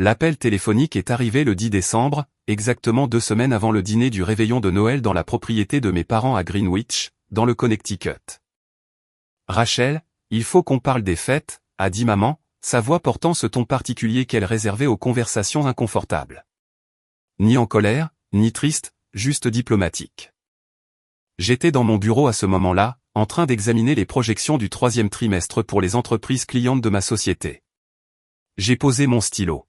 L'appel téléphonique est arrivé le 10 décembre, exactement 2 semaines avant le dîner du réveillon de Noël dans la propriété de mes parents à Greenwich, dans le Connecticut. Rachel, il faut qu'on parle des fêtes, a dit maman, sa voix portant ce ton particulier qu'elle réservait aux conversations inconfortables. Ni en colère, ni triste, juste diplomatique. J'étais dans mon bureau à ce moment-là, en train d'examiner les projections du 3e trimestre pour les entreprises clientes de ma société. J'ai posé mon stylo.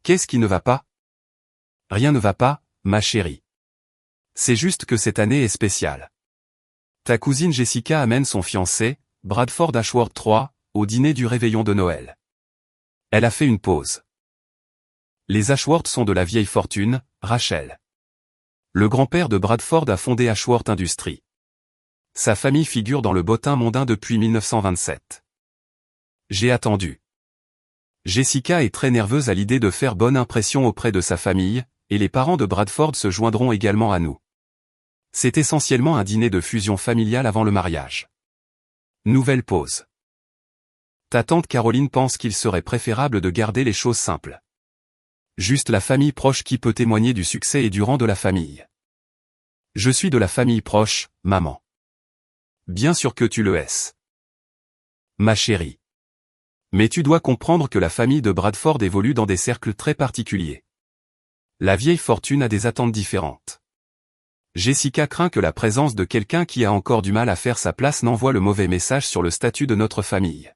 Qu'est-ce qui ne va pas? Rien ne va pas, ma chérie. C'est juste que cette année est spéciale. Ta cousine Jessica amène son fiancé, Bradford Ashworth III, au dîner du réveillon de Noël. Elle a fait une pause. Les Ashworth sont de la vieille fortune, Rachel. Le grand-père de Bradford a fondé Ashworth Industries. Sa famille figure dans le bottin mondain depuis 1927. J'ai attendu. Jessica est très nerveuse à l'idée de faire bonne impression auprès de sa famille, et les parents de Bradford se joindront également à nous. C'est essentiellement un dîner de fusion familiale avant le mariage. Nouvelle pause. Ta tante Caroline pense qu'il serait préférable de garder les choses simples. Juste la famille proche qui peut témoigner du succès et du rang de la famille. Je suis de la famille proche, maman. Bien sûr que tu le es. Ma chérie. Mais tu dois comprendre que la famille de Bradford évolue dans des cercles très particuliers. La vieille fortune a des attentes différentes. Jessica craint que la présence de quelqu'un qui a encore du mal à faire sa place n'envoie le mauvais message sur le statut de notre famille.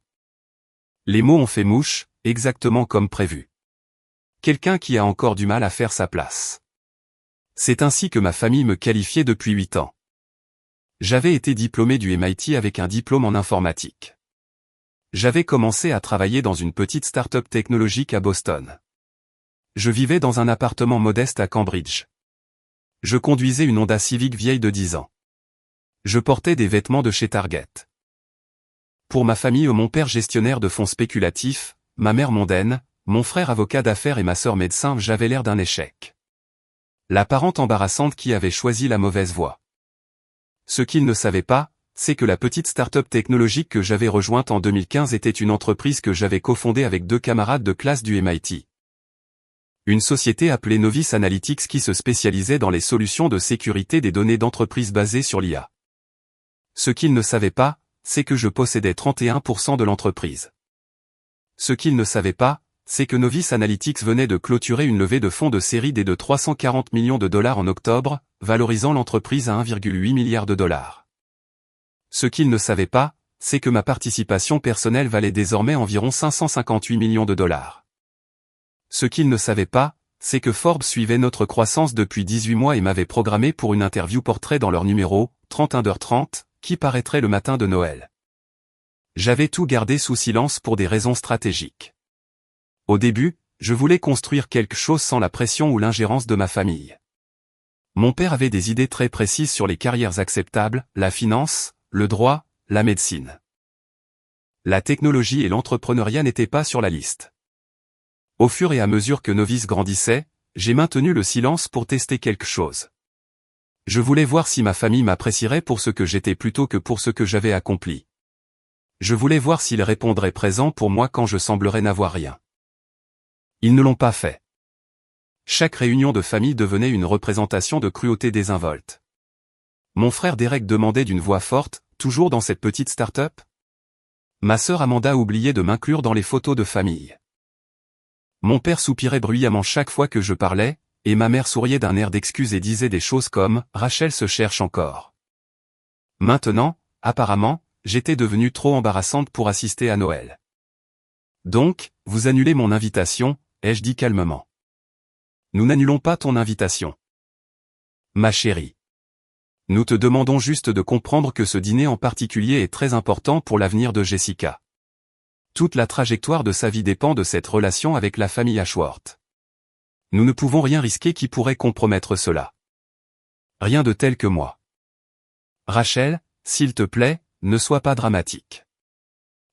Les mots ont fait mouche, exactement comme prévu. Quelqu'un qui a encore du mal à faire sa place. C'est ainsi que ma famille me qualifiait depuis 8 ans. J'avais été diplômé du MIT avec un diplôme en informatique. J'avais commencé à travailler dans une petite start-up technologique à Boston. Je vivais dans un appartement modeste à Cambridge. Je conduisais une Honda Civic vieille de 10 ans. Je portais des vêtements de chez Target. Pour ma famille, mon père gestionnaire de fonds spéculatifs, ma mère mondaine, mon frère avocat d'affaires et ma sœur médecin, j'avais l'air d'un échec. La parente embarrassante qui avait choisi la mauvaise voie. Ce qu'ils ne savaient pas, c'est que la petite start-up technologique que j'avais rejointe en 2015 était une entreprise que j'avais cofondée avec 2 camarades de classe du MIT. Une société appelée Novice Analytics qui se spécialisait dans les solutions de sécurité des données d'entreprise basées sur l'IA. Ce qu'ils ne savaient pas, c'est que je possédais 31% de l'entreprise. Ce qu'ils ne savaient pas, c'est que Novice Analytics venait de clôturer une levée de fonds de série D de 340 millions de dollars en octobre, valorisant l'entreprise à 1,8 milliard de dollars. Ce qu'ils ne savaient pas, c'est que ma participation personnelle valait désormais environ 558 millions de dollars. Ce qu'ils ne savaient pas, c'est que Forbes suivait notre croissance depuis 18 mois et m'avait programmé pour une interview portrait dans leur numéro, 31h30, qui paraîtrait le matin de Noël. J'avais tout gardé sous silence pour des raisons stratégiques. Au début, je voulais construire quelque chose sans la pression ou l'ingérence de ma famille. Mon père avait des idées très précises sur les carrières acceptables, la finance, le droit, la médecine. La technologie et l'entrepreneuriat n'étaient pas sur la liste. Au fur et à mesure que Novice grandissait, j'ai maintenu le silence pour tester quelque chose. Je voulais voir si ma famille m'apprécierait pour ce que j'étais plutôt que pour ce que j'avais accompli. Je voulais voir s'ils répondraient présents pour moi quand je semblerais n'avoir rien. Ils ne l'ont pas fait. Chaque réunion de famille devenait une représentation de cruauté désinvolte. Mon frère Derek demandait d'une voix forte, toujours dans cette petite start-up? Ma sœur Amanda oubliait de m'inclure dans les photos de famille. Mon père soupirait bruyamment chaque fois que je parlais, et ma mère souriait d'un air d'excuse et disait des choses comme « Rachel se cherche encore ». Maintenant, apparemment, j'étais devenue trop embarrassante pour assister à Noël. Donc, vous annulez mon invitation, ai-je dit calmement. Nous n'annulons pas ton invitation. Ma chérie. Nous te demandons juste de comprendre que ce dîner en particulier est très important pour l'avenir de Jessica. Toute la trajectoire de sa vie dépend de cette relation avec la famille Ashworth. Nous ne pouvons rien risquer qui pourrait compromettre cela. Rien de tel que moi. Rachel, s'il te plaît, ne sois pas dramatique.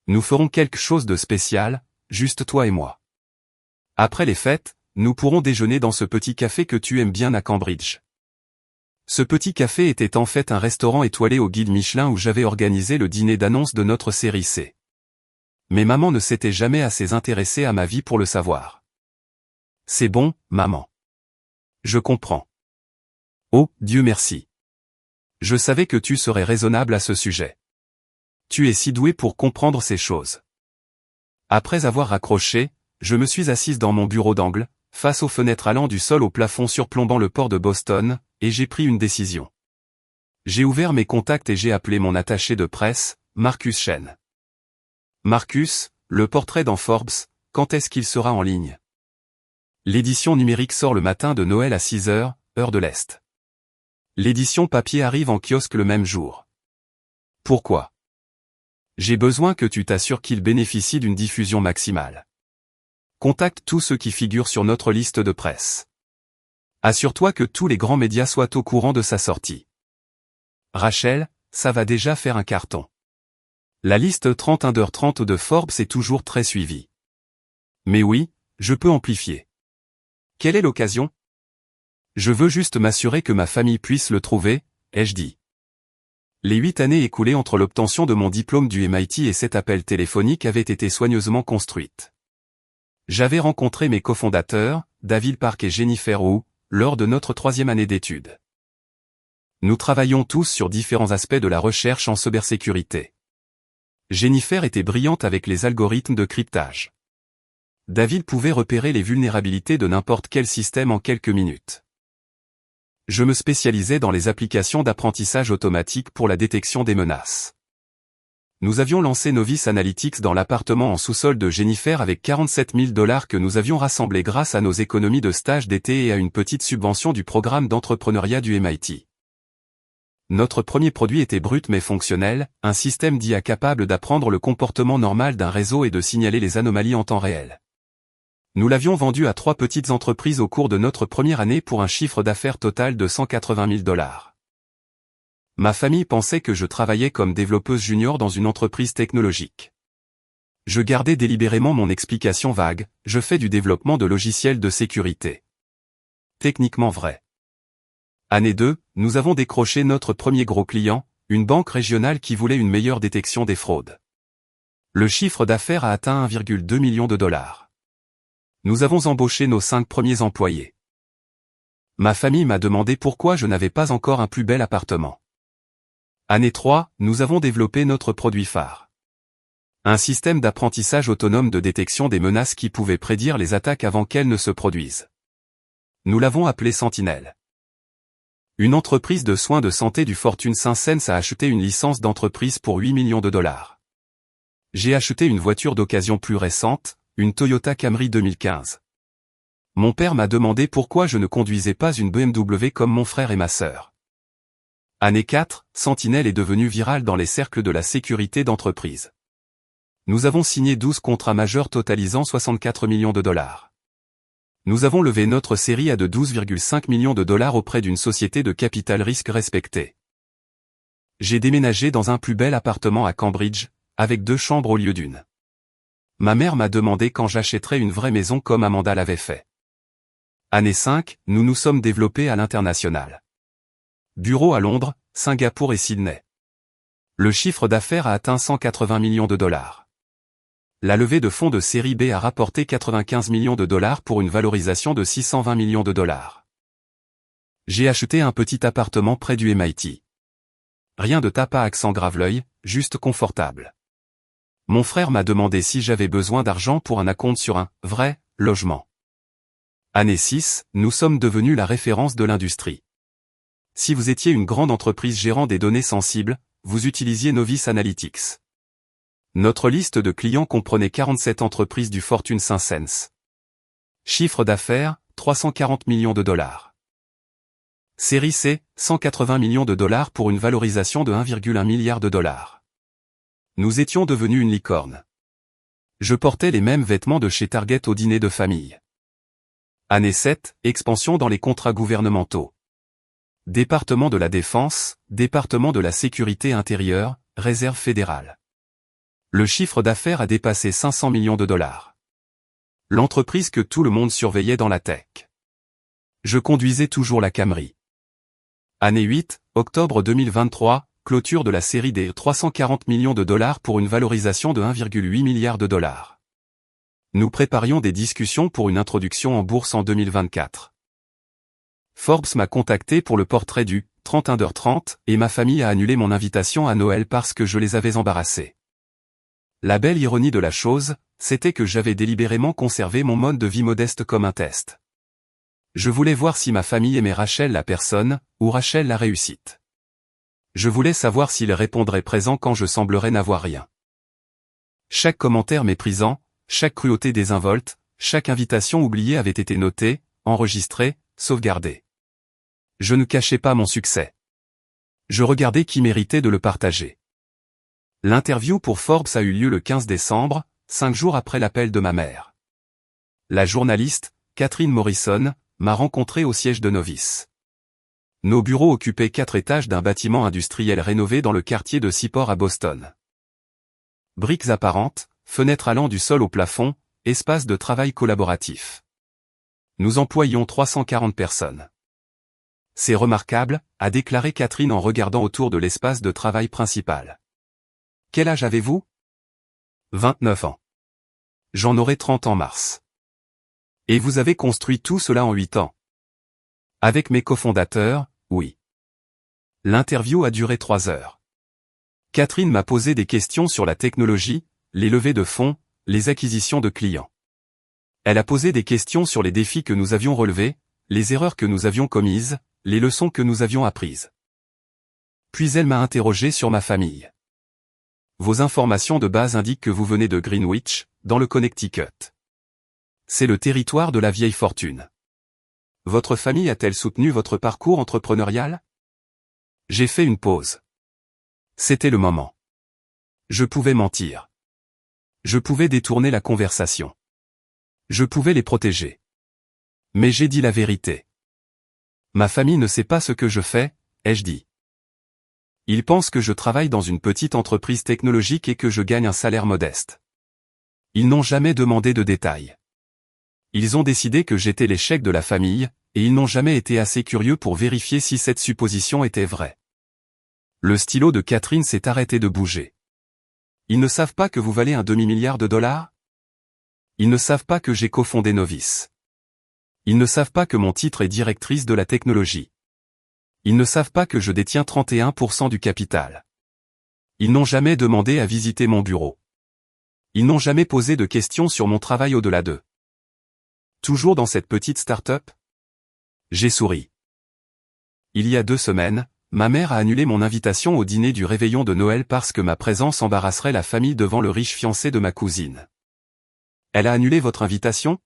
Nous ferons quelque chose de spécial, juste toi et moi. Après les fêtes, nous pourrons déjeuner dans ce petit café que tu aimes bien à Cambridge. Ce petit café était en fait un restaurant étoilé au guide Michelin où j'avais organisé le dîner d'annonce de notre série C. Mais maman ne s'était jamais assez intéressée à ma vie pour le savoir. C'est bon, maman. Je comprends. Oh, Dieu merci. Je savais que tu serais raisonnable à ce sujet. Tu es si doué pour comprendre ces choses. Après avoir raccroché, je me suis assise dans mon bureau d'angle, face aux fenêtres allant du sol au plafond surplombant le port de Boston, et j'ai pris une décision. J'ai ouvert mes contacts et j'ai appelé mon attaché de presse, Marcus Chen. Marcus, le portrait dans Forbes, quand est-ce qu'il sera en ligne? L'édition numérique sort le matin de Noël à 6 heures, heure de l'Est. L'édition papier arrive en kiosque le même jour. Pourquoi? J'ai besoin que tu t'assures qu'il bénéficie d'une diffusion maximale. Contacte tous ceux qui figurent sur notre liste de presse. Assure-toi que tous les grands médias soient au courant de sa sortie. Rachel, ça va déjà faire un carton. La liste 30 Under 30 de Forbes est toujours très suivie. Mais oui, je peux amplifier. Quelle est l'occasion? Je veux juste m'assurer que ma famille puisse le trouver, ai-je dit. Les 8 années écoulées entre l'obtention de mon diplôme du MIT et cet appel téléphonique avaient été soigneusement construites. J'avais rencontré mes cofondateurs, David Park et Jennifer Wu, lors de notre 3e année d'études. Nous travaillions tous sur différents aspects de la recherche en cybersécurité. Jennifer était brillante avec les algorithmes de cryptage. David pouvait repérer les vulnérabilités de n'importe quel système en quelques minutes. Je me spécialisais dans les applications d'apprentissage automatique pour la détection des menaces. Nous avions lancé Novice Analytics dans l'appartement en sous-sol de Jennifer avec 47 000 $ que nous avions rassemblés grâce à nos économies de stage d'été et à une petite subvention du programme d'entrepreneuriat du MIT. Notre premier produit était brut mais fonctionnel, un système d'IA capable d'apprendre le comportement normal d'un réseau et de signaler les anomalies en temps réel. Nous l'avions vendu à 3 petites entreprises au cours de notre première année pour un chiffre d'affaires total de 180 000 $. Ma famille pensait que je travaillais comme développeuse junior dans une entreprise technologique. Je gardais délibérément mon explication vague, je fais du développement de logiciels de sécurité. Techniquement vrai. Année 2, nous avons décroché notre premier gros client, une banque régionale qui voulait une meilleure détection des fraudes. Le chiffre d'affaires a atteint 1,2 million de $. Nous avons embauché nos 5 premiers employés. Ma famille m'a demandé pourquoi je n'avais pas encore un plus bel appartement. Année 3, nous avons développé notre produit phare. Un système d'apprentissage autonome de détection des menaces qui pouvait prédire les attaques avant qu'elles ne se produisent. Nous l'avons appelé Sentinel. Une entreprise de soins de santé du Fortune 500 a acheté une licence d'entreprise pour 8 millions de $. J'ai acheté une voiture d'occasion plus récente, une Toyota Camry 2015. Mon père m'a demandé pourquoi je ne conduisais pas une BMW comme mon frère et ma sœur. Année 4, Sentinel est devenu viral dans les cercles de la sécurité d'entreprise. Nous avons signé 12 contrats majeurs totalisant 64 millions de $. Nous avons levé notre série A de 12,5 millions de $ auprès d'une société de capital risque respectée. J'ai déménagé dans un plus bel appartement à Cambridge, avec 2 chambres au lieu d'une. Ma mère m'a demandé quand j'achèterais une vraie maison comme Amanda l'avait fait. Année 5, nous nous sommes développés à l'international. Bureau à Londres, Singapour et Sydney. Le chiffre d'affaires a atteint 180 millions de $. La levée de fonds de série B a rapporté 95 millions de $ pour une valorisation de 620 millions de $. J'ai acheté un petit appartement près du MIT. Rien de tape à accent grave-l'œil, juste confortable. Mon frère m'a demandé si j'avais besoin d'argent pour un acompte sur un « vrai » logement. Année 6, nous sommes devenus la référence de l'industrie. Si vous étiez une grande entreprise gérant des données sensibles, vous utilisiez Novice Analytics. Notre liste de clients comprenait 47 entreprises du Fortune 500. Chiffre d'affaires, 340 millions de $. Série C, 180 millions de $ pour une valorisation de 1,1 milliard de $. Nous étions devenus une licorne. Je portais les mêmes vêtements de chez Target au dîner de famille. Année 7, expansion dans les contrats gouvernementaux. Département de la Défense, département de la Sécurité intérieure, Réserve fédérale. Le chiffre d'affaires a dépassé 500 millions de $. L'entreprise que tout le monde surveillait dans la tech. Je conduisais toujours la Camry. Année 8, octobre 2023, clôture de la série des 340 millions de $ pour une valorisation de 1,8 milliard de $. Nous préparions des discussions pour une introduction en bourse en 2024. Forbes m'a contacté pour le portrait du 31h30 et ma famille a annulé mon invitation à Noël parce que je les avais embarrassés. La belle ironie de la chose, c'était que j'avais délibérément conservé mon mode de vie modeste comme un test. Je voulais voir si ma famille aimait Rachel la personne, ou Rachel la réussite. Je voulais savoir s'ils répondraient présent quand je semblerais n'avoir rien. Chaque commentaire méprisant, chaque cruauté désinvolte, chaque invitation oubliée avait été notée, enregistrée, sauvegardée. Je ne cachais pas mon succès. Je regardais qui méritait de le partager. L'interview pour Forbes a eu lieu le 15 décembre, 5 jours après l'appel de ma mère. La journaliste, Catherine Morrison, m'a rencontré au siège de Novice. Nos bureaux occupaient 4 étages d'un bâtiment industriel rénové dans le quartier de Seaport à Boston. Briques apparentes, fenêtres allant du sol au plafond, espace de travail collaboratif. Nous employions 340 personnes. C'est remarquable, a déclaré Catherine en regardant autour de l'espace de travail principal. Quel âge avez-vous ? 29 ans. J'en aurai 30 en mars. Et vous avez construit tout cela en 8 ans. Avec mes cofondateurs, oui. L'interview a duré 3 heures. Catherine m'a posé des questions sur la technologie, les levées de fonds, les acquisitions de clients. Elle a posé des questions sur les défis que nous avions relevés, les erreurs que nous avions commises, les leçons que nous avions apprises. Puis elle m'a interrogé sur ma famille. Vos informations de base indiquent que vous venez de Greenwich, dans le Connecticut. C'est le territoire de la vieille fortune. Votre famille a-t-elle soutenu votre parcours entrepreneurial ? J'ai fait une pause. C'était le moment. Je pouvais mentir. Je pouvais détourner la conversation. Je pouvais les protéger. Mais j'ai dit la vérité. Ma famille ne sait pas ce que je fais, ai-je dit. Ils pensent que je travaille dans une petite entreprise technologique et que je gagne un salaire modeste. Ils n'ont jamais demandé de détails. Ils ont décidé que j'étais l'échec de la famille, et ils n'ont jamais été assez curieux pour vérifier si cette supposition était vraie. Le stylo de Catherine s'est arrêté de bouger. Ils ne savent pas que vous valez un demi-milliard de dollars ? Ils ne savent pas que j'ai cofondé Novice. Ils ne savent pas que mon titre est directrice de la technologie. Ils ne savent pas que je détiens 31% du capital. Ils n'ont jamais demandé à visiter mon bureau. Ils n'ont jamais posé de questions sur mon travail au-delà d'eux. Toujours dans cette petite start-up ? J'ai souri. Il y a 2 semaines, ma mère a annulé mon invitation au dîner du réveillon de Noël parce que ma présence embarrasserait la famille devant le riche fiancé de ma cousine. Elle a annulé votre invitation ?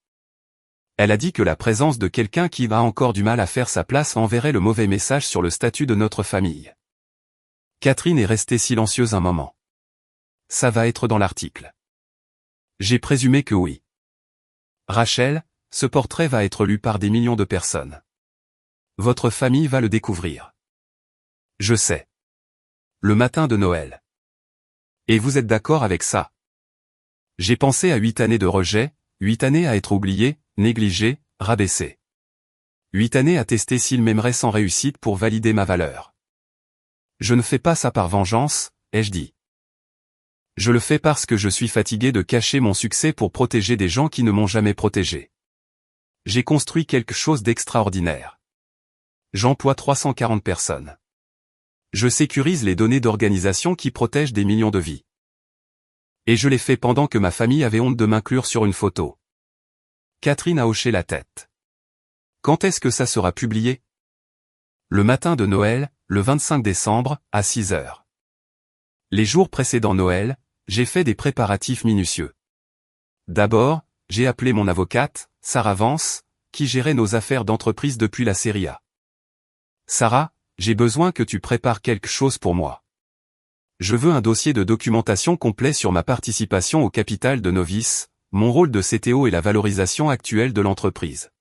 Elle a dit que la présence de quelqu'un qui a encore du mal à faire sa place enverrait le mauvais message sur le statut de notre famille. Catherine est restée silencieuse un moment. Ça va être dans l'article. J'ai présumé que oui. Rachel, ce portrait va être lu par des millions de personnes. Votre famille va le découvrir. Je sais. Le matin de Noël. Et vous êtes d'accord avec ça ? J'ai pensé à 8 années de rejet, 8 années à être oublié, négligé, rabaissé. 8 années à tester s'il m'aimerait sans réussite pour valider ma valeur. Je ne fais pas ça par vengeance, ai-je dit. Je le fais parce que je suis fatigué de cacher mon succès pour protéger des gens qui ne m'ont jamais protégé. J'ai construit quelque chose d'extraordinaire. J'emploie 340 personnes. Je sécurise les données d'organisation qui protègent des millions de vies. Et je l'ai fait pendant que ma famille avait honte de m'inclure sur une photo. Catherine a hoché la tête. Quand est-ce que ça sera publié ? Le matin de Noël, le 25 décembre, à 6 heures. Les jours précédant Noël, j'ai fait des préparatifs minutieux. D'abord, j'ai appelé mon avocate, Sarah Vance, qui gérait nos affaires d'entreprise depuis la série A. Sarah, j'ai besoin que tu prépares quelque chose pour moi. Je veux un dossier de documentation complet sur ma participation au capital de Novice, mon rôle de CTO et la valorisation actuelle de l'entreprise.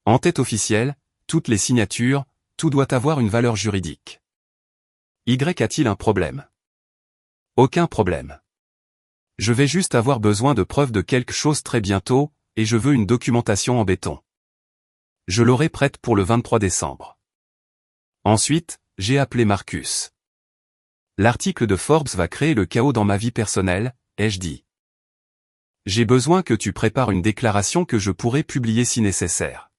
En tête officielle, toutes les signatures, tout doit avoir une valeur juridique. Y a-t-il un problème ? Aucun problème. Je vais juste avoir besoin de preuves de quelque chose très bientôt, et je veux une documentation en béton. Je l'aurai prête pour le 23 décembre. Ensuite, j'ai appelé Marcus. L'article de Forbes va créer le chaos dans ma vie personnelle, ai-je dit. J'ai besoin que tu prépares une déclaration que je pourrai publier si nécessaire.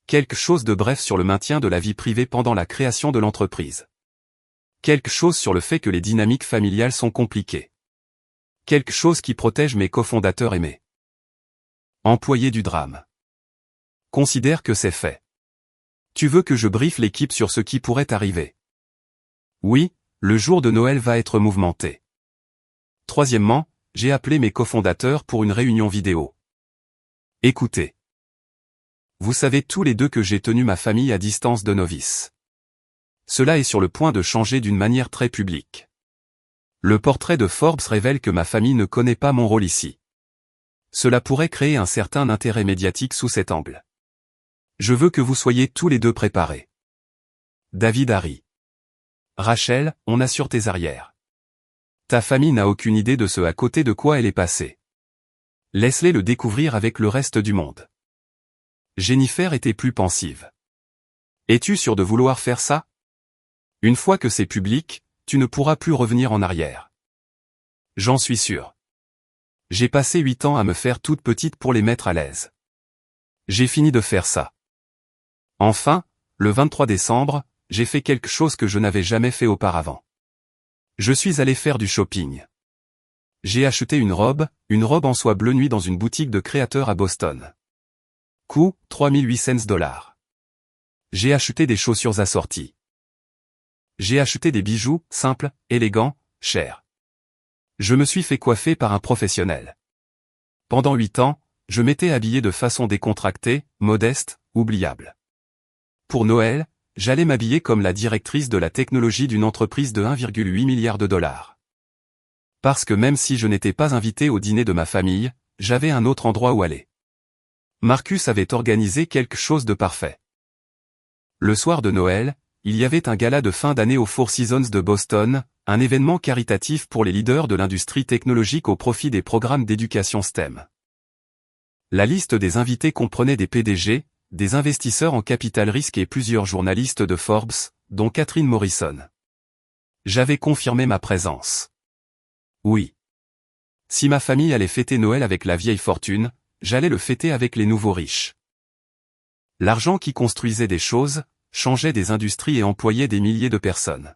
Quelque chose de bref sur le maintien de la vie privée pendant la création de l'entreprise. Quelque chose sur le fait que les dynamiques familiales sont compliquées. Quelque chose qui protège mes cofondateurs et mes employés du drame. Considère que c'est fait. Tu veux que je briefe l'équipe sur ce qui pourrait arriver? Oui, le jour de Noël va être mouvementé. Troisièmement, j'ai appelé mes cofondateurs pour une réunion vidéo. Écoutez. Vous savez tous les deux que j'ai tenu ma famille à distance de novice. Cela est sur le point de changer d'une manière très publique. Le portrait de Forbes révèle que ma famille ne connaît pas mon rôle ici. Cela pourrait créer un certain intérêt médiatique sous cet angle. Je veux que vous soyez tous les deux préparés. David Harry. Rachel, on assure tes arrières. Ta famille n'a aucune idée de ce à côté de quoi elle est passée. Laisse-les le découvrir avec le reste du monde. Jennifer était plus pensive. Es-tu sûr de vouloir faire ça? Une fois que c'est public, tu ne pourras plus revenir en arrière. J'en suis sûr. J'ai passé 8 ans à me faire toute petite pour les mettre à l'aise. J'ai fini de faire ça. Enfin, le 23 décembre, j'ai fait quelque chose que je n'avais jamais fait auparavant. Je suis allé faire du shopping. J'ai acheté une robe en soie bleu nuit dans une boutique de créateurs à Boston. Coût, $3,800. J'ai acheté des chaussures assorties. J'ai acheté des bijoux, simples, élégants, chers. Je me suis fait coiffer par un professionnel. Pendant 8 ans, je m'étais habillé de façon décontractée, modeste, oubliable. Pour Noël, j'allais m'habiller comme la directrice de la technologie d'une entreprise de 1,8 milliard de dollars. Parce que même si je n'étais pas invité au dîner de ma famille, j'avais un autre endroit où aller. Marcus avait organisé quelque chose de parfait. Le soir de Noël, il y avait un gala de fin d'année au Four Seasons de Boston, un événement caritatif pour les leaders de l'industrie technologique au profit des programmes d'éducation STEM. La liste des invités comprenait des PDG, des investisseurs en capital risque et plusieurs journalistes de Forbes, dont Catherine Morrison. J'avais confirmé ma présence. Oui. Si ma famille allait fêter Noël avec la vieille fortune, j'allais le fêter avec les nouveaux riches. L'argent qui construisait des choses, changeait des industries et employait des milliers de personnes.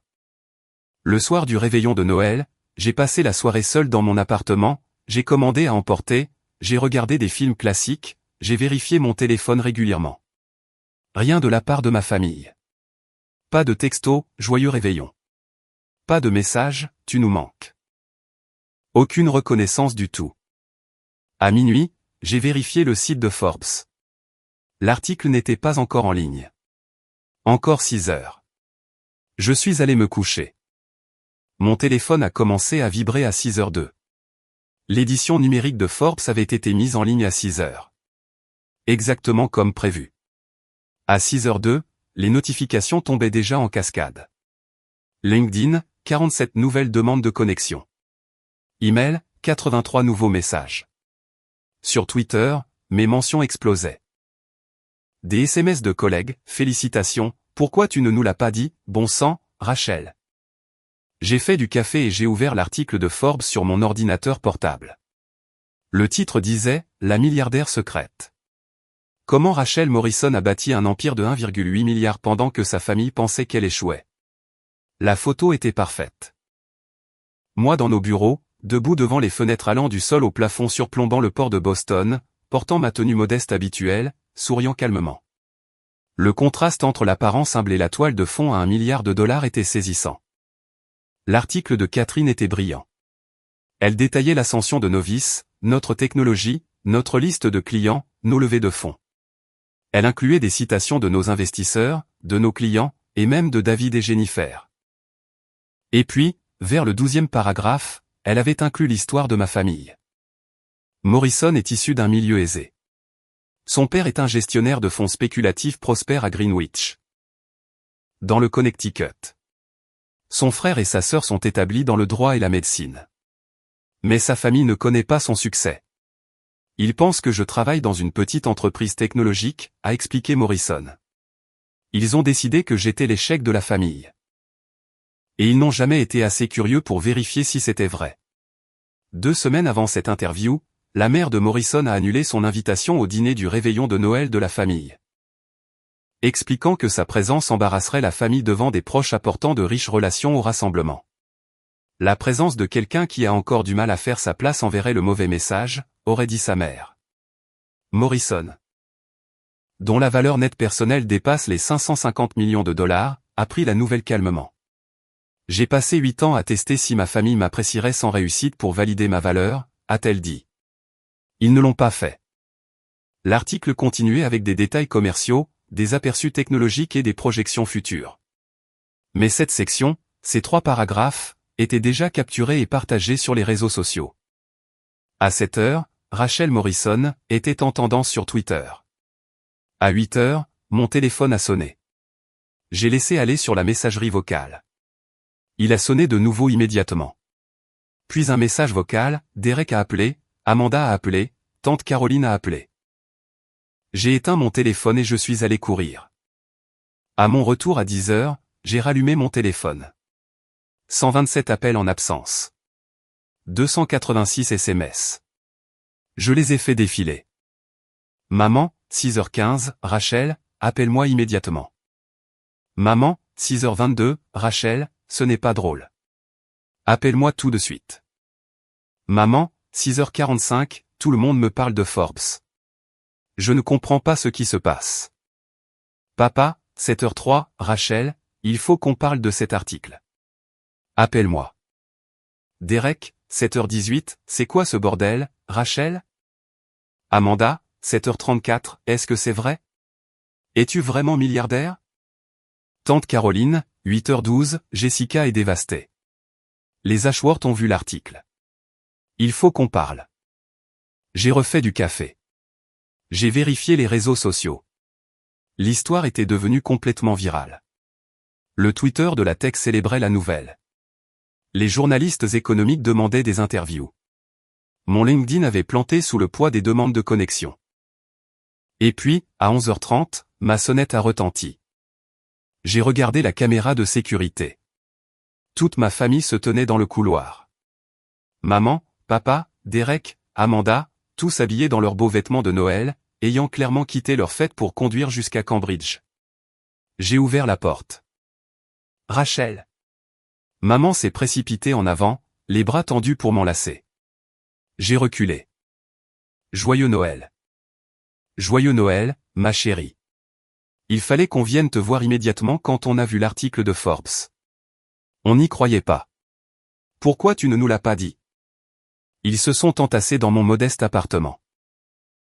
Le soir du réveillon de Noël, j'ai passé la soirée seul dans mon appartement, j'ai commandé à emporter, j'ai regardé des films classiques, j'ai vérifié mon téléphone régulièrement. Rien de la part de ma famille. Pas de texto, joyeux réveillon. Pas de message, tu nous manques. Aucune reconnaissance du tout. À minuit, j'ai vérifié le site de Forbes. L'article n'était pas encore en ligne. Encore 6 heures. Je suis allé me coucher. Mon téléphone a commencé à vibrer à 6h02. L'édition numérique de Forbes avait été mise en ligne à 6 heures. Exactement comme prévu. À 6h02, les notifications tombaient déjà en cascade. LinkedIn, 47 nouvelles demandes de connexion. Email, 83 nouveaux messages. Sur Twitter, mes mentions explosaient. Des SMS de collègues, félicitations, pourquoi tu ne nous l'as pas dit, bon sang, Rachel. J'ai fait du café et j'ai ouvert l'article de Forbes sur mon ordinateur portable. Le titre disait, la milliardaire secrète. Comment Rachel Morrison a bâti un empire de 1,8 milliard pendant que sa famille pensait qu'elle échouait. La photo était parfaite. Moi dans nos bureaux, debout devant les fenêtres allant du sol au plafond surplombant le port de Boston, portant ma tenue modeste habituelle, souriant calmement. Le contraste entre l'apparence humble et la toile de fond à $1 milliard était saisissant. L'article de Catherine était brillant. Elle détaillait l'ascension de Novice, notre technologie, notre liste de clients, nos levées de fonds. Elle incluait des citations de nos investisseurs, de nos clients, et même de David et Jennifer. Et puis, vers le 12e paragraphe, elle avait inclus l'histoire de ma famille. Morrison est issu d'un milieu aisé. Son père est un gestionnaire de fonds spéculatifs prospère à Greenwich, dans le Connecticut. Son frère et sa sœur sont établis dans le droit et la médecine. Mais sa famille ne connaît pas son succès. Ils pensent que je travaille dans une petite entreprise technologique, a expliqué Morrison. Ils ont décidé que j'étais l'échec de la famille. Et ils n'ont jamais été assez curieux pour vérifier si c'était vrai. 2 semaines avant cette interview, la mère de Morrison a annulé son invitation au dîner du réveillon de Noël de la famille, expliquant que sa présence embarrasserait la famille devant des proches apportant de riches relations au rassemblement. La présence de quelqu'un qui a encore du mal à faire sa place enverrait le mauvais message, aurait dit sa mère. Morrison, dont la valeur nette personnelle dépasse les 550 millions de dollars, a pris la nouvelle calmement. J'ai passé 8 ans à tester si ma famille m'apprécierait sans réussite pour valider ma valeur, a-t-elle dit. Ils ne l'ont pas fait. L'article continuait avec des détails commerciaux, des aperçus technologiques et des projections futures. Mais cette section, ces 3 paragraphes, étaient déjà capturés et partagés sur les réseaux sociaux. À 7 heures, Rachel Morrison était en tendance sur Twitter. À 8 heures, mon téléphone a sonné. J'ai laissé aller sur la messagerie vocale. Il a sonné de nouveau immédiatement. Puis un message vocal, Derek a appelé, Amanda a appelé, tante Caroline a appelé. J'ai éteint mon téléphone et je suis allé courir. À mon retour à 10 heures, j'ai rallumé mon téléphone. 127 appels en absence. 286 SMS. Je les ai fait défiler. Maman, 6h15, Rachel, appelle-moi immédiatement. Maman, 6h22, Rachel, ce n'est pas drôle. Appelle-moi tout de suite. Maman, 6h45, tout le monde me parle de Forbes. Je ne comprends pas ce qui se passe. Papa, 7h03, Rachel, il faut qu'on parle de cet article. Appelle-moi. Derek, 7h18, c'est quoi ce bordel, Rachel? Amanda, 7h34, est-ce que c'est vrai? Es-tu vraiment milliardaire? Tante Caroline, 8h12, Jessica est dévastée. Les Ashworth ont vu l'article. Il faut qu'on parle. J'ai refait du café. J'ai vérifié les réseaux sociaux. L'histoire était devenue complètement virale. Le Twitter de la tech célébrait la nouvelle. Les journalistes économiques demandaient des interviews. Mon LinkedIn avait planté sous le poids des demandes de connexion. Et puis, à 11h30, ma sonnette a retenti. J'ai regardé la caméra de sécurité. Toute ma famille se tenait dans le couloir. Maman, papa, Derek, Amanda, tous habillés dans leurs beaux vêtements de Noël, ayant clairement quitté leur fête pour conduire jusqu'à Cambridge. J'ai ouvert la porte. Rachel. Maman s'est précipitée en avant, les bras tendus pour m'enlacer. J'ai reculé. Joyeux Noël. Joyeux Noël, ma chérie. Il fallait qu'on vienne te voir immédiatement quand on a vu l'article de Forbes. On n'y croyait pas. Pourquoi tu ne nous l'as pas dit? Ils se sont entassés dans mon modeste appartement.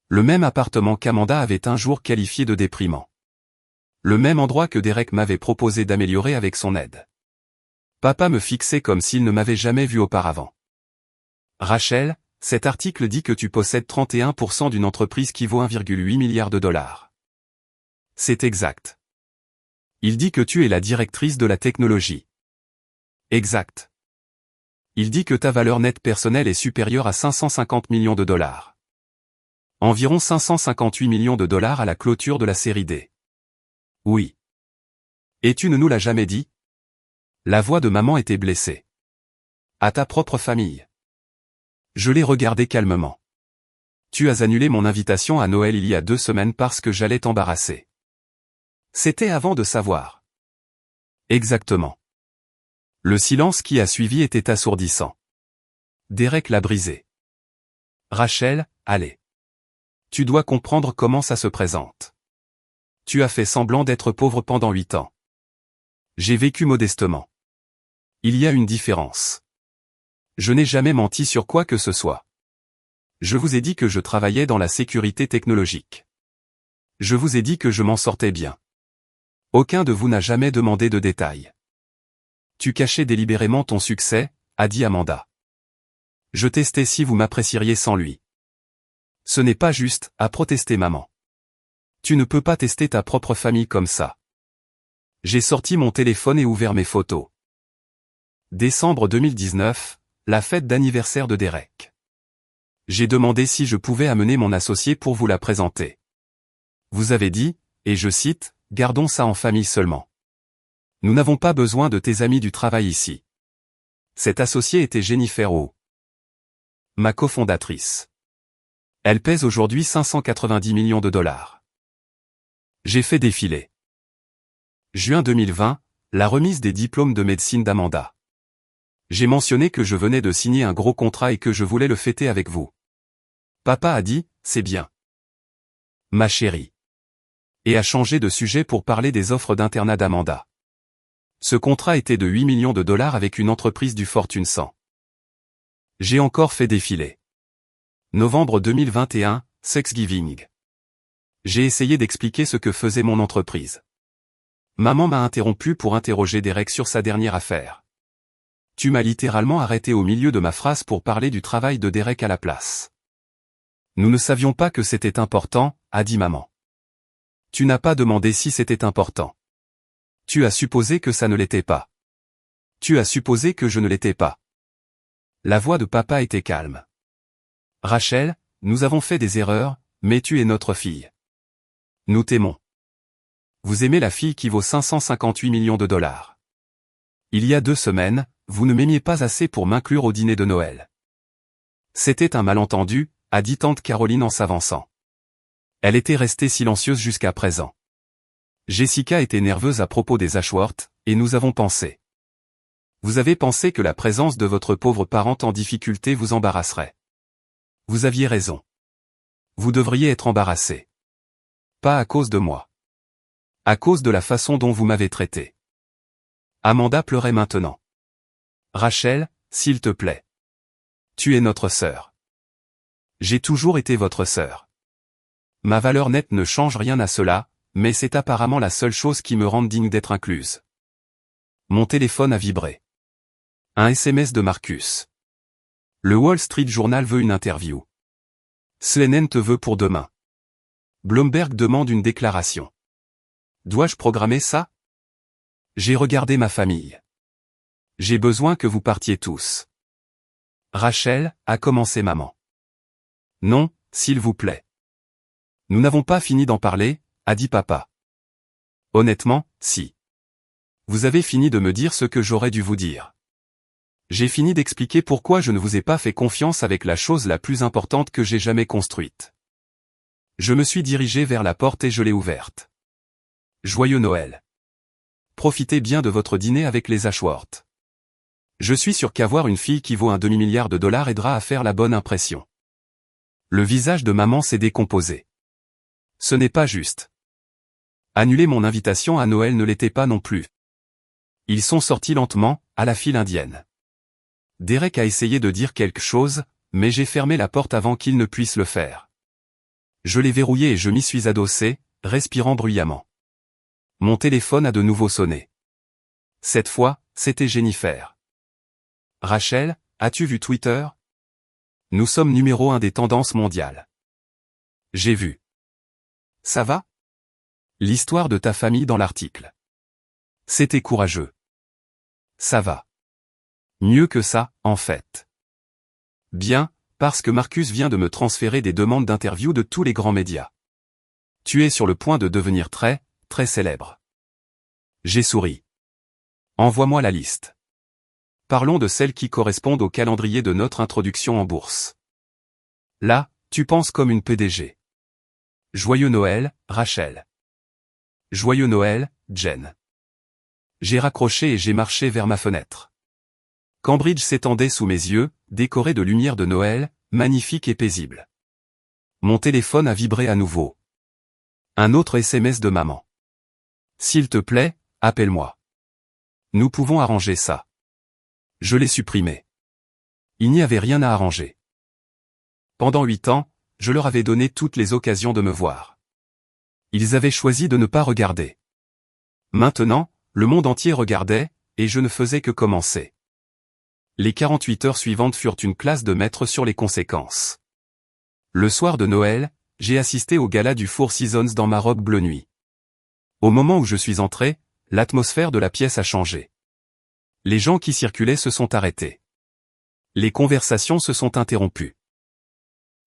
Le même appartement qu'Amanda avait un jour qualifié de déprimant. Le même endroit que Derek m'avait proposé d'améliorer avec son aide. Papa me fixait comme s'il ne m'avait jamais vu auparavant. Rachel, cet article dit que tu possèdes 31% d'une entreprise qui vaut 1,8 milliard de dollars. C'est exact. Il dit que tu es la directrice de la technologie. Exact. Il dit que ta valeur nette personnelle est supérieure à 550 millions de dollars. Environ 558 millions de dollars à la clôture de la série D. Oui. Et tu ne nous l'as jamais dit? La voix de maman était blessée. À ta propre famille. Je l'ai regardé calmement. Tu as annulé mon invitation à Noël il y a 2 semaines parce que j'allais t'embarrasser. C'était avant de savoir. Exactement. Le silence qui a suivi était assourdissant. Derek l'a brisé. Rachel, allez. Tu dois comprendre comment ça se présente. Tu as fait semblant d'être pauvre pendant 8 ans. J'ai vécu modestement. Il y a une différence. Je n'ai jamais menti sur quoi que ce soit. Je vous ai dit que je travaillais dans la sécurité technologique. Je vous ai dit que je m'en sortais bien. Aucun de vous n'a jamais demandé de détails. Tu cachais délibérément ton succès, a dit Amanda. Je testais si vous m'apprécieriez sans lui. Ce n'est pas juste, a protesté maman. Tu ne peux pas tester ta propre famille comme ça. J'ai sorti mon téléphone et ouvert mes photos. Décembre 2019, la fête d'anniversaire de Derek. J'ai demandé si je pouvais amener mon associé pour vous la présenter. Vous avez dit, et je cite, « Gardons ça en famille seulement. Nous n'avons pas besoin de tes amis du travail ici. » Cet associé était Jennifer Wu, ma cofondatrice. Elle pèse aujourd'hui 590 millions de dollars. J'ai fait défiler. Juin 2020, la remise des diplômes de médecine d'Amanda. J'ai mentionné que je venais de signer un gros contrat et que je voulais le fêter avec vous. Papa a dit, c'est bien. Ma chérie. Et a changé de sujet pour parler des offres d'internat d'Amanda. Ce contrat était de 8 millions de dollars avec une entreprise du Fortune 100. J'ai encore fait défiler. Novembre 2021, Thanksgiving. J'ai essayé d'expliquer ce que faisait mon entreprise. Maman m'a interrompu pour interroger Derek sur sa dernière affaire. Tu m'as littéralement arrêté au milieu de ma phrase pour parler du travail de Derek à la place. Nous ne savions pas que c'était important, a dit maman. Tu n'as pas demandé si c'était important. Tu as supposé que ça ne l'était pas. Tu as supposé que je ne l'étais pas. La voix de papa était calme. Rachel, nous avons fait des erreurs, mais tu es notre fille. Nous t'aimons. Vous aimez la fille qui vaut 558 millions de dollars. Il y a 2 semaines, vous ne m'aimiez pas assez pour m'inclure au dîner de Noël. C'était un malentendu, a dit tante Caroline en s'avançant. Elle était restée silencieuse jusqu'à présent. Jessica était nerveuse à propos des Ashworth, et nous avons pensé. Vous avez pensé que la présence de votre pauvre parente en difficulté vous embarrasserait. Vous aviez raison. Vous devriez être embarrassé. Pas à cause de moi. À cause de la façon dont vous m'avez traité. Amanda pleurait maintenant. Rachel, s'il te plaît. Tu es notre sœur. J'ai toujours été votre sœur. Ma valeur nette ne change rien à cela, mais c'est apparemment la seule chose qui me rende digne d'être incluse. Mon téléphone a vibré. Un SMS de Marcus. Le Wall Street Journal veut une interview. CNN te veut pour demain. Bloomberg demande une déclaration. Dois-je programmer ça? J'ai regardé ma famille. J'ai besoin que vous partiez tous. Rachel, a commencé maman. Non, s'il vous plaît. Nous n'avons pas fini d'en parler, a dit papa. Honnêtement, si. Vous avez fini de me dire ce que j'aurais dû vous dire. J'ai fini d'expliquer pourquoi je ne vous ai pas fait confiance avec la chose la plus importante que j'ai jamais construite. Je me suis dirigé vers la porte et je l'ai ouverte. Joyeux Noël. Profitez bien de votre dîner avec les Ashworth. Je suis sûr qu'avoir une fille qui vaut un demi-milliard de dollars aidera à faire la bonne impression. Le visage de maman s'est décomposé. Ce n'est pas juste. Annuler mon invitation à Noël ne l'était pas non plus. Ils sont sortis lentement, à la file indienne. Derek a essayé de dire quelque chose, mais j'ai fermé la porte avant qu'il ne puisse le faire. Je l'ai verrouillé et je m'y suis adossé, respirant bruyamment. Mon téléphone a de nouveau sonné. Cette fois, c'était Jennifer. Rachel, as-tu vu Twitter? Nous sommes numéro 1 des tendances mondiales. J'ai vu. Ça va? L'histoire de ta famille dans l'article. C'était courageux. Ça va. Mieux que ça, en fait. Bien, parce que Marcus vient de me transférer des demandes d'interview de tous les grands médias. Tu es sur le point de devenir très, très célèbre. J'ai souri. Envoie-moi la liste. Parlons de celles qui correspondent au calendrier de notre introduction en bourse. Là, tu penses comme une PDG. Joyeux Noël, Rachel. Joyeux Noël, Jen. J'ai raccroché et j'ai marché vers ma fenêtre. Cambridge s'étendait sous mes yeux, décoré de lumière de Noël, magnifique et paisible. Mon téléphone a vibré à nouveau. Un autre SMS de maman. S'il te plaît, appelle-moi. Nous pouvons arranger ça. Je l'ai supprimé. Il n'y avait rien à arranger. Pendant 8 ans, je leur avais donné toutes les occasions de me voir. Ils avaient choisi de ne pas regarder. Maintenant, le monde entier regardait, et je ne faisais que commencer. Les 48 heures suivantes furent une classe de maître sur les conséquences. Le soir de Noël, j'ai assisté au gala du Four Seasons dans ma robe bleu nuit. Au moment où je suis entré, l'atmosphère de la pièce a changé. Les gens qui circulaient se sont arrêtés. Les conversations se sont interrompues.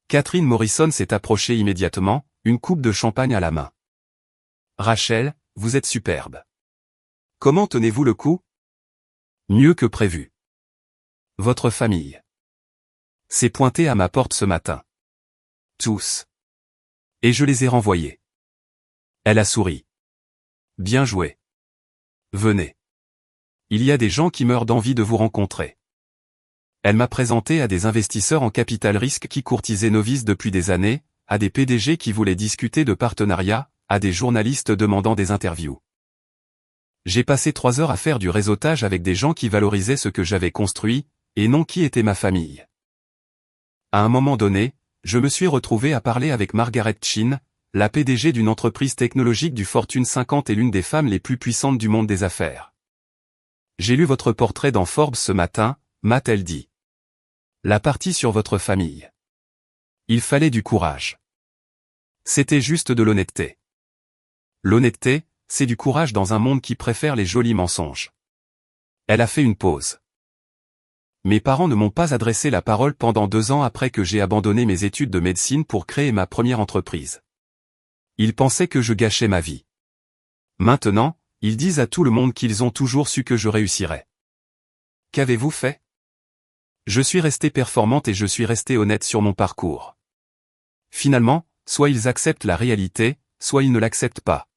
Catherine Morrison s'est approchée immédiatement, une coupe de champagne à la main. Rachel, vous êtes superbe. Comment tenez-vous le coup? Mieux que prévu. Votre famille s'est pointée à ma porte ce matin. Tous. Et je les ai renvoyés. Elle a souri. Bien joué. Venez. Il y a des gens qui meurent d'envie de vous rencontrer. Elle m'a présenté à des investisseurs en capital risque qui courtisaient Novice depuis des années, à des PDG qui voulaient discuter de partenariats, à des journalistes demandant des interviews. J'ai passé 3 heures à faire du réseautage avec des gens qui valorisaient ce que j'avais construit, et non qui était ma famille. À un moment donné, je me suis retrouvé à parler avec Margaret Chin, la PDG d'une entreprise technologique du Fortune 50 et l'une des femmes les plus puissantes du monde des affaires. J'ai lu votre portrait dans Forbes ce matin, m'a-t-elle dit. La partie sur votre famille. Il fallait du courage. C'était juste de l'honnêteté. L'honnêteté, c'est du courage dans un monde qui préfère les jolis mensonges. Elle a fait une pause. Mes parents ne m'ont pas adressé la parole pendant 2 ans après que j'ai abandonné mes études de médecine pour créer ma première entreprise. Ils pensaient que je gâchais ma vie. Maintenant, ils disent à tout le monde qu'ils ont toujours su que je réussirais. Qu'avez-vous fait? Je suis resté performante et je suis resté honnête sur mon parcours. Finalement, soit ils acceptent la réalité, soit ils ne l'acceptent pas.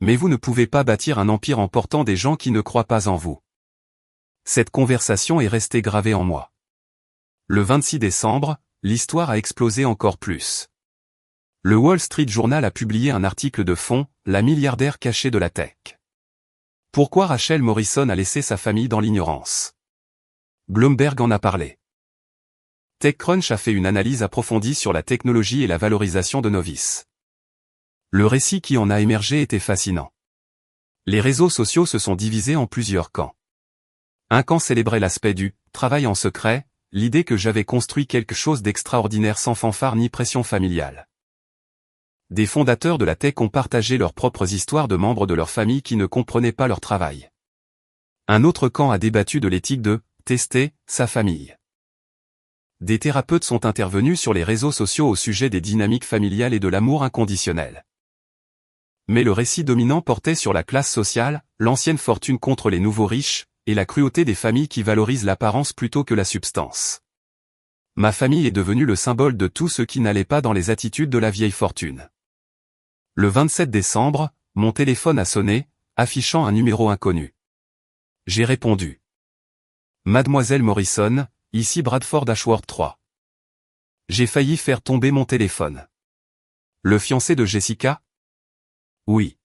Mais vous ne pouvez pas bâtir un empire en portant des gens qui ne croient pas en vous. Cette conversation est restée gravée en moi. Le 26 décembre, l'histoire a explosé encore plus. Le Wall Street Journal a publié un article de fond, La milliardaire cachée de la tech. Pourquoi Rachel Morrison a laissé sa famille dans l'ignorance? Bloomberg en a parlé. TechCrunch a fait une analyse approfondie sur la technologie et la valorisation de Novice. Le récit qui en a émergé était fascinant. Les réseaux sociaux se sont divisés en plusieurs camps. Un camp célébrait l'aspect du « travail en secret », l'idée que j'avais construit quelque chose d'extraordinaire sans fanfare ni pression familiale. Des fondateurs de la tech ont partagé leurs propres histoires de membres de leur famille qui ne comprenaient pas leur travail. Un autre camp a débattu de l'éthique de « tester » sa famille. Des thérapeutes sont intervenus sur les réseaux sociaux au sujet des dynamiques familiales et de l'amour inconditionnel. Mais le récit dominant portait sur la classe sociale, l'ancienne fortune contre les nouveaux riches, et la cruauté des familles qui valorisent l'apparence plutôt que la substance. Ma famille est devenue le symbole de tout ce qui n'allait pas dans les attitudes de la vieille fortune. Le 27 décembre, mon téléphone a sonné, affichant un numéro inconnu. J'ai répondu. Mademoiselle Morrison, ici Bradford Ashworth 3. J'ai failli faire tomber mon téléphone. Le fiancé de Jessica? Oui.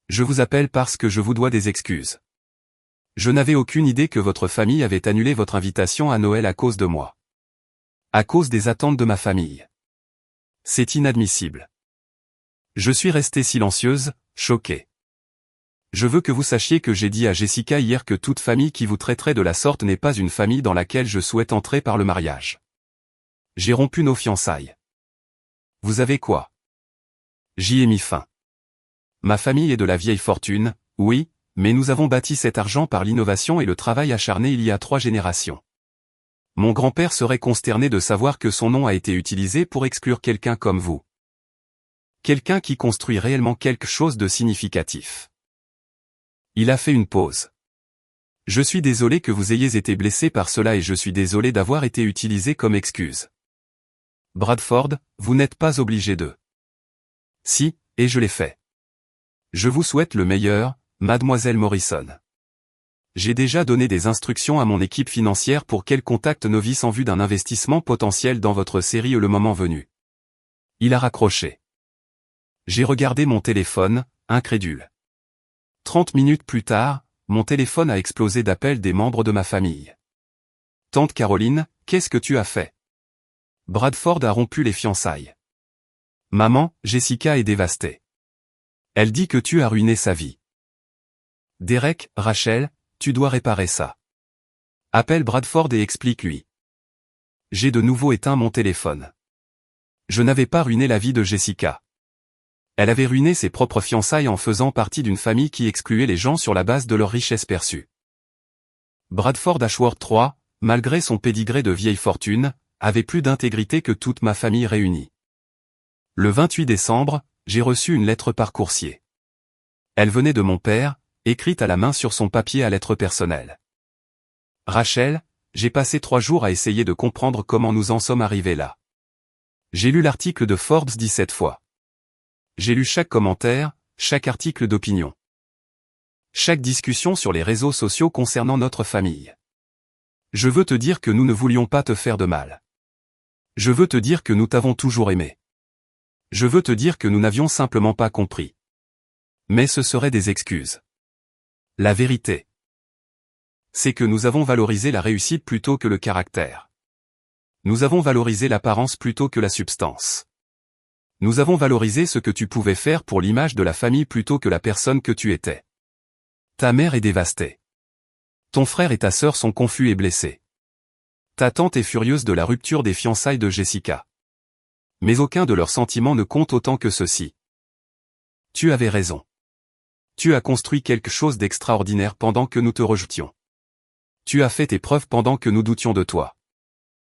Je vous appelle parce que je vous dois des excuses. Je n'avais aucune idée que votre famille avait annulé votre invitation à Noël à cause de moi. À cause des attentes de ma famille. C'est inadmissible. Je suis restée silencieuse, choquée. Je veux que vous sachiez que j'ai dit à Jessica hier que toute famille qui vous traiterait de la sorte n'est pas une famille dans laquelle je souhaite entrer par le mariage. J'ai rompu nos fiançailles. Vous avez quoi? J'y ai mis fin. Ma famille est de la vieille fortune, oui, mais nous avons bâti cet argent par l'innovation et le travail acharné il y a 3 générations. Mon grand-père serait consterné de savoir que son nom a été utilisé pour exclure quelqu'un comme vous. Quelqu'un qui construit réellement quelque chose de significatif. Il a fait une pause. Je suis désolé que vous ayez été blessé par cela et je suis désolé d'avoir été utilisé comme excuse. Bradford, vous n'êtes pas obligé de. Si, et je l'ai fait. Je vous souhaite le meilleur, Mademoiselle Morrison. J'ai déjà donné des instructions à mon équipe financière pour qu'elle contacte Novice en vue d'un investissement potentiel dans votre série le moment venu. Il a raccroché. J'ai regardé mon téléphone, incrédule. 30 minutes plus tard, mon téléphone a explosé d'appels des membres de ma famille. Tante Caroline, qu'est-ce que tu as fait? Bradford a rompu les fiançailles. Maman, Jessica est dévastée. Elle dit que tu as ruiné sa vie. Derek, Rachel, tu dois réparer ça. Appelle Bradford et explique-lui. J'ai de nouveau éteint mon téléphone. Je n'avais pas ruiné la vie de Jessica. Elle avait ruiné ses propres fiançailles en faisant partie d'une famille qui excluait les gens sur la base de leur richesse perçue. Bradford Ashworth 3, malgré son pédigré de vieille fortune, avait plus d'intégrité que toute ma famille réunie. Le 28 décembre, j'ai reçu une lettre par coursier. Elle venait de mon père, écrite à la main sur son papier à lettres personnelles. Rachel, j'ai passé 3 jours à essayer de comprendre comment nous en sommes arrivés là. J'ai lu l'article de Forbes 17 fois. J'ai lu chaque commentaire, chaque article d'opinion. Chaque discussion sur les réseaux sociaux concernant notre famille. Je veux te dire que nous ne voulions pas te faire de mal. Je veux te dire que nous t'avons toujours aimé. Je veux te dire que nous n'avions simplement pas compris. Mais ce seraient des excuses. La vérité, c'est que nous avons valorisé la réussite plutôt que le caractère. Nous avons valorisé l'apparence plutôt que la substance. Nous avons valorisé ce que tu pouvais faire pour l'image de la famille plutôt que la personne que tu étais. Ta mère est dévastée. Ton frère et ta sœur sont confus et blessés. Ta tante est furieuse de la rupture des fiançailles de Jessica. Mais aucun de leurs sentiments ne compte autant que ceux-ci. Tu avais raison. Tu as construit quelque chose d'extraordinaire pendant que nous te rejetions. Tu as fait tes preuves pendant que nous doutions de toi.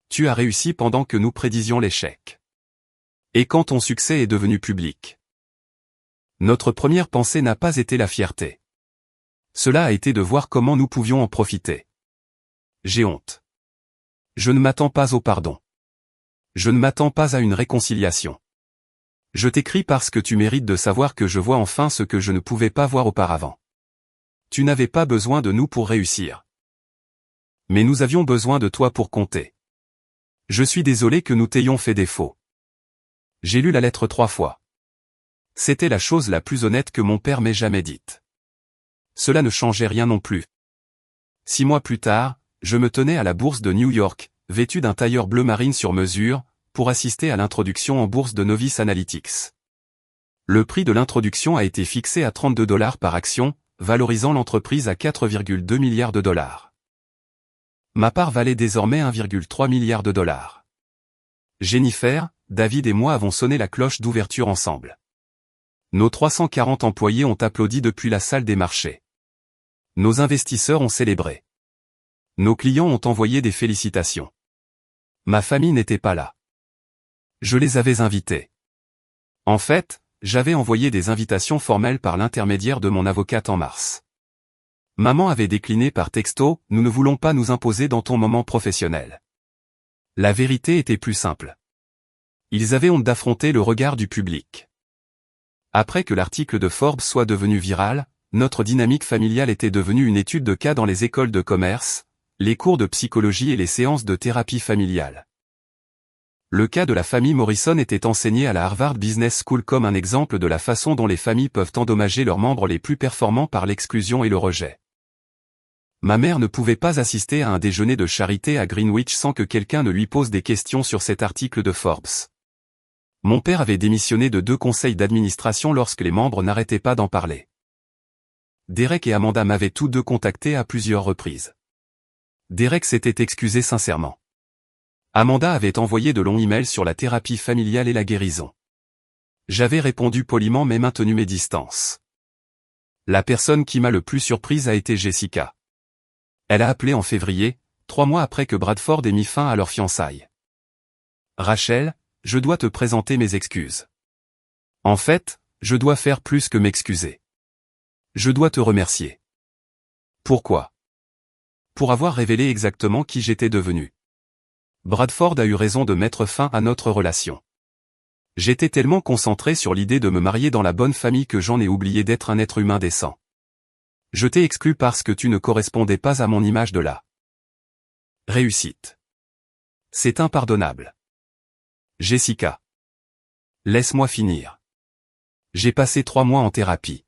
Tu as réussi pendant que nous prédisions l'échec. Et quand ton succès est devenu public. Notre première pensée n'a pas été la fierté. Cela a été de voir comment nous pouvions en profiter. J'ai honte. Je ne m'attends pas au pardon. Je ne m'attends pas à une réconciliation. Je t'écris parce que tu mérites de savoir que je vois enfin ce que je ne pouvais pas voir auparavant. Tu n'avais pas besoin de nous pour réussir. Mais nous avions besoin de toi pour compter. Je suis désolé que nous t'ayons fait défaut. J'ai lu la lettre 3 fois. C'était la chose la plus honnête que mon père m'ait jamais dite. Cela ne changeait rien non plus. 6 mois plus tard, je me tenais à la bourse de New York, vêtu d'un tailleur bleu marine sur mesure, pour assister à l'introduction en bourse de Novice Analytics. Le prix de l'introduction a été fixé à $32 par action, valorisant l'entreprise à 4,2 milliards de dollars. Ma part valait désormais 1,3 milliard de dollars. Jennifer, David et moi avons sonné la cloche d'ouverture ensemble. Nos 340 employés ont applaudi depuis la salle des marchés. Nos investisseurs ont célébré. Nos clients ont envoyé des félicitations. Ma famille n'était pas là. Je les avais invités. En fait, j'avais envoyé des invitations formelles par l'intermédiaire de mon avocate en mars. Maman avait décliné par texto, nous ne voulons pas nous imposer dans ton moment professionnel. La vérité était plus simple. Ils avaient honte d'affronter le regard du public. Après que l'article de Forbes soit devenu viral, notre dynamique familiale était devenue une étude de cas dans les écoles de commerce, les cours de psychologie et les séances de thérapie familiale. Le cas de la famille Morrison était enseigné à la Harvard Business School comme un exemple de la façon dont les familles peuvent endommager leurs membres les plus performants par l'exclusion et le rejet. Ma mère ne pouvait pas assister à un déjeuner de charité à Greenwich sans que quelqu'un ne lui pose des questions sur cet article de Forbes. Mon père avait démissionné de 2 conseils d'administration lorsque les membres n'arrêtaient pas d'en parler. Derek et Amanda m'avaient tous deux contacté à plusieurs reprises. Derek s'était excusé sincèrement. Amanda avait envoyé de longs emails sur la thérapie familiale et la guérison. J'avais répondu poliment mais maintenu mes distances. La personne qui m'a le plus surprise a été Jessica. Elle a appelé en février, 3 mois après que Bradford ait mis fin à leurs fiançailles. Rachel, je dois te présenter mes excuses. En fait, je dois faire plus que m'excuser. Je dois te remercier. Pourquoi? Pour avoir révélé exactement qui j'étais devenu. Bradford a eu raison de mettre fin à notre relation. J'étais tellement concentré sur l'idée de me marier dans la bonne famille que j'en ai oublié d'être un être humain décent. Je t'ai exclu parce que tu ne correspondais pas à mon image de la réussite. C'est impardonnable. Jessica. Laisse-moi finir. J'ai passé 3 mois en thérapie.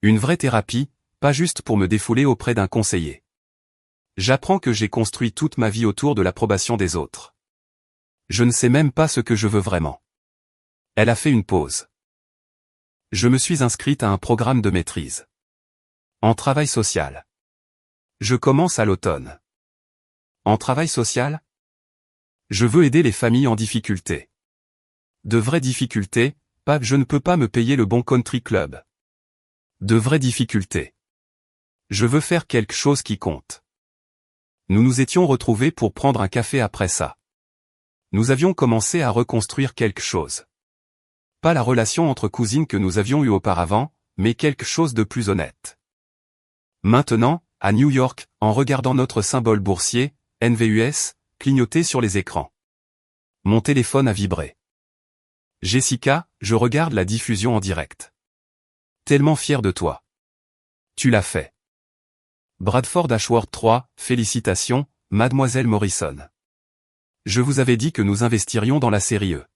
Une vraie thérapie, pas juste pour me défouler auprès d'un conseiller. J'apprends que j'ai construit toute ma vie autour de l'approbation des autres. Je ne sais même pas ce que je veux vraiment. Elle a fait une pause. Je me suis inscrite à un programme de maîtrise. En travail social. Je commence à l'automne. En travail social? Je veux aider les familles en difficulté. De vraies difficultés, pas je ne peux pas me payer le bon country club. De vraies difficultés. Je veux faire quelque chose qui compte. Nous nous étions retrouvés pour prendre un café après ça. Nous avions commencé à reconstruire quelque chose. Pas la relation entre cousines que nous avions eue auparavant, mais quelque chose de plus honnête. Maintenant, à New York, en regardant notre symbole boursier, NVUS, clignoter sur les écrans. Mon téléphone a vibré. Jessica, je regarde la diffusion en direct. Tellement fier de toi. Tu l'as fait. Bradford Ashworth 3, félicitations, Mademoiselle Morrison. Je vous avais dit que nous investirions dans la série E.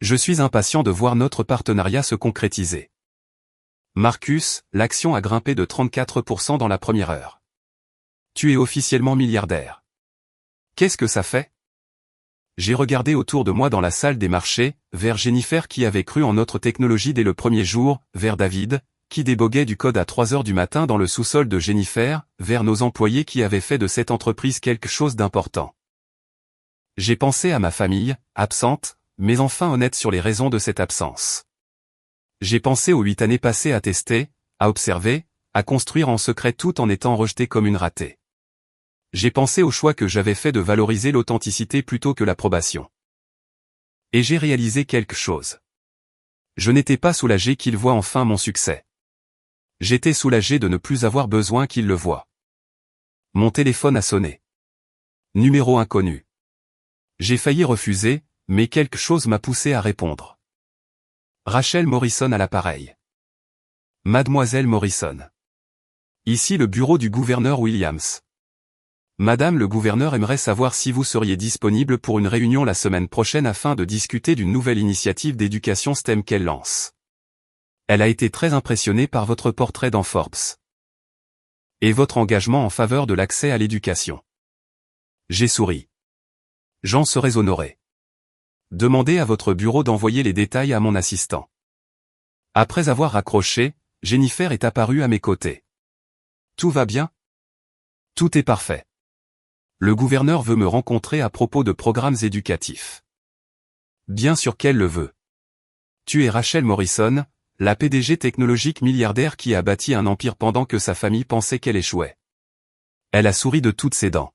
Je suis impatient de voir notre partenariat se concrétiser. Marcus, l'action a grimpé de 34% dans la première heure. Tu es officiellement milliardaire. Qu'est-ce que ça fait? J'ai regardé autour de moi dans la salle des marchés, vers Jennifer qui avait cru en notre technologie dès le premier jour, vers David, qui déboguait du code à 3 heures du matin dans le sous-sol de Jennifer, vers nos employés qui avaient fait de cette entreprise quelque chose d'important. J'ai pensé à ma famille, absente, mais enfin honnête sur les raisons de cette absence. J'ai pensé aux 8 années passées à tester, à observer, à construire en secret tout en étant rejeté comme une ratée. J'ai pensé au choix que j'avais fait de valoriser l'authenticité plutôt que l'approbation. Et j'ai réalisé quelque chose. Je n'étais pas soulagé qu'il voie enfin mon succès. J'étais soulagé de ne plus avoir besoin qu'il le voie. Mon téléphone a sonné. Numéro inconnu. J'ai failli refuser, mais quelque chose m'a poussé à répondre. Rachel Morrison à l'appareil. Mademoiselle Morrison. Ici le bureau du gouverneur Williams. Madame le gouverneur aimerait savoir si vous seriez disponible pour une réunion la semaine prochaine afin de discuter d'une nouvelle initiative d'éducation STEM qu'elle lance. Elle a été très impressionnée par votre portrait dans Forbes. Et votre engagement en faveur de l'accès à l'éducation. J'ai souri. J'en serais honoré. Demandez à votre bureau d'envoyer les détails à mon assistant. Après avoir raccroché, Jennifer est apparue à mes côtés. Tout va bien? Tout est parfait. Le gouverneur veut me rencontrer à propos de programmes éducatifs. Bien sûr qu'elle le veut. Tu es Rachel Morrison, la PDG technologique milliardaire qui a bâti un empire pendant que sa famille pensait qu'elle échouait. Elle a souri de toutes ses dents.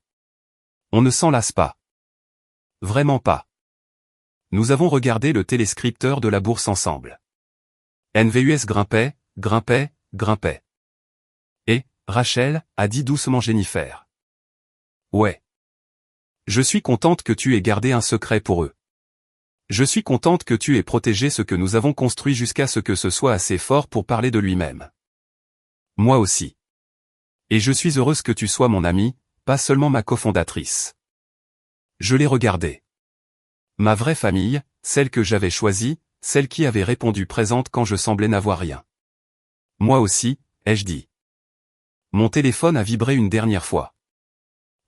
On ne s'en lasse pas. Vraiment pas. Nous avons regardé le téléscripteur de la bourse ensemble. NVUS grimpait, grimpait, grimpait. Et, Rachel, a dit doucement Jennifer. Ouais. Je suis contente que tu aies gardé un secret pour eux. Je suis contente que tu aies protégé ce que nous avons construit jusqu'à ce que ce soit assez fort pour parler de lui-même. Moi aussi. Et je suis heureuse que tu sois mon amie, pas seulement ma cofondatrice. Je l'ai regardé. Ma vraie famille, celle que j'avais choisie, celle qui avait répondu présente quand je semblais n'avoir rien. Moi aussi, ai-je dit. Mon téléphone a vibré une dernière fois.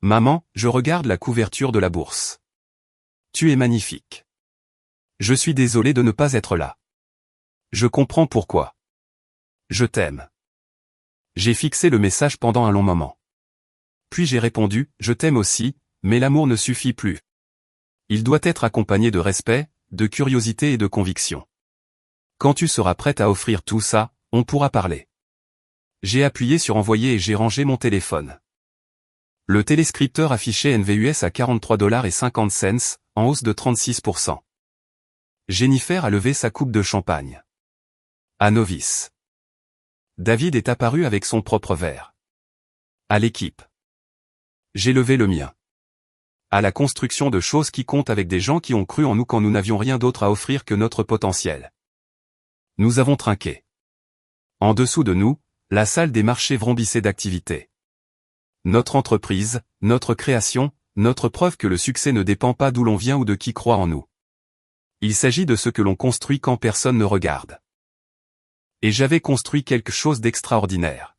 Maman, je regarde la couverture de la bourse. Tu es magnifique. Je suis désolé de ne pas être là. Je comprends pourquoi. Je t'aime. J'ai fixé le message pendant un long moment. Puis j'ai répondu, je t'aime aussi, mais l'amour ne suffit plus. Il doit être accompagné de respect, de curiosité et de conviction. Quand tu seras prête à offrir tout ça, on pourra parler. J'ai appuyé sur envoyer et j'ai rangé mon téléphone. Le téléscripteur affichait NVUS à 43,50 $, en hausse de 36%. Jennifer a levé sa coupe de champagne. À novice. David est apparu avec son propre verre. À l'équipe. J'ai levé le mien. À la construction de choses qui comptent avec des gens qui ont cru en nous quand nous n'avions rien d'autre à offrir que notre potentiel. Nous avons trinqué. En dessous de nous, la salle des marchés vrombissait d'activité. Notre entreprise, notre création, notre preuve que le succès ne dépend pas d'où l'on vient ou de qui croit en nous. Il s'agit de ce que l'on construit quand personne ne regarde. Et j'avais construit quelque chose d'extraordinaire.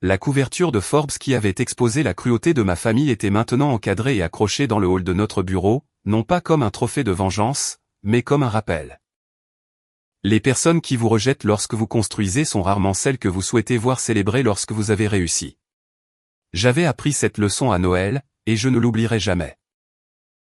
La couverture de Forbes qui avait exposé la cruauté de ma famille était maintenant encadrée et accrochée dans le hall de notre bureau, non pas comme un trophée de vengeance, mais comme un rappel. Les personnes qui vous rejettent lorsque vous construisez sont rarement celles que vous souhaitez voir célébrer lorsque vous avez réussi. J'avais appris cette leçon à Noël, et je ne l'oublierai jamais.